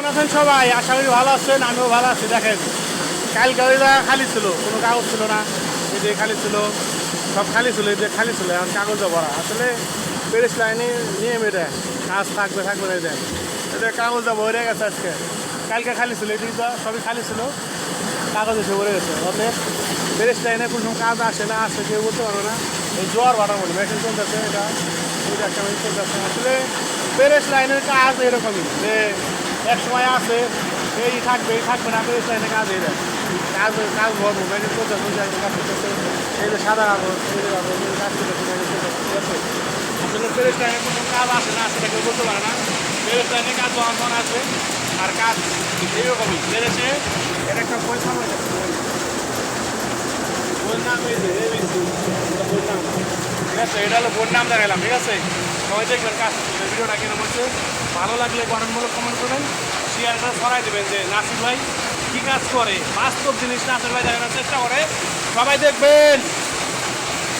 আছেন সবাই? আশা করি ভালো আছেন, আমিও ভালো আছি। দেখেন কালকে ওই জায়গা খালি ছিল, কোনো কাগজ ছিল না, এই যে খালি ছিল, সব খালি ছিল, এই যে খালি ছিল, এখন কাগজে ভরা। আসলে প্যারিস লাইনে নিয়ম এটা, কাজ থাকবে থাকবে না, দেন এটা কাগজে ভরে গেছে আজকে। কালকে খালি ছিল, এই দিকটা সবই খালি ছিল, কাগজ এসে ভরে গেছে। অতএব প্যারিস লাইনে কোনো কাজ আসে না, আসে কেউ বলতে পারবে না। এই জোয়ার ভাটার মধ্যে মেশিন চলতেছে, এটা ওই একটা মেশিন চলতেছে। আসলে প্যারিস লাইনের কাজ এরকমই যে এক সময় আছে এই থাকবে এই থাকবে না, প্যারিস লাইনের কাজ এই দেয়, কাজ কাজ ভরবো মেশিন চলতেছে, কাজ করতেছে। এই যে সাদা কাগজ, এই যে কাগজ, এই যে কাজ করতেছে, মেশিন চলতেছে, ঠিক আছে। আসলে প্যারিস লাইনে কোনো কাজ আসে না, সেটা কেউ বলতে পারে না। প্যারিস লাইনে কাজ যখন আছে, আর কাজ এইরকমই প্যারিসে। এর একটা বই সামনে বইয়ের নাম এই যে বইয়ের নাম, ঠিক আছে। এটা হলো বইয়ের নাম দেখালাম, ঠিক আছে। সবাই দেখবেন কাজ ভিডিওটা কেন হচ্ছে, ভালো লাগলে গঠনমূলক কমেন্ট করবেন, শেয়ারটা ছড়াই দেবেন যে নাসির ভাই কী কাজ করে, বাস্তব জিনিস নাসির ভাই দেখানোর চেষ্টা করে। সবাই দেখবেন।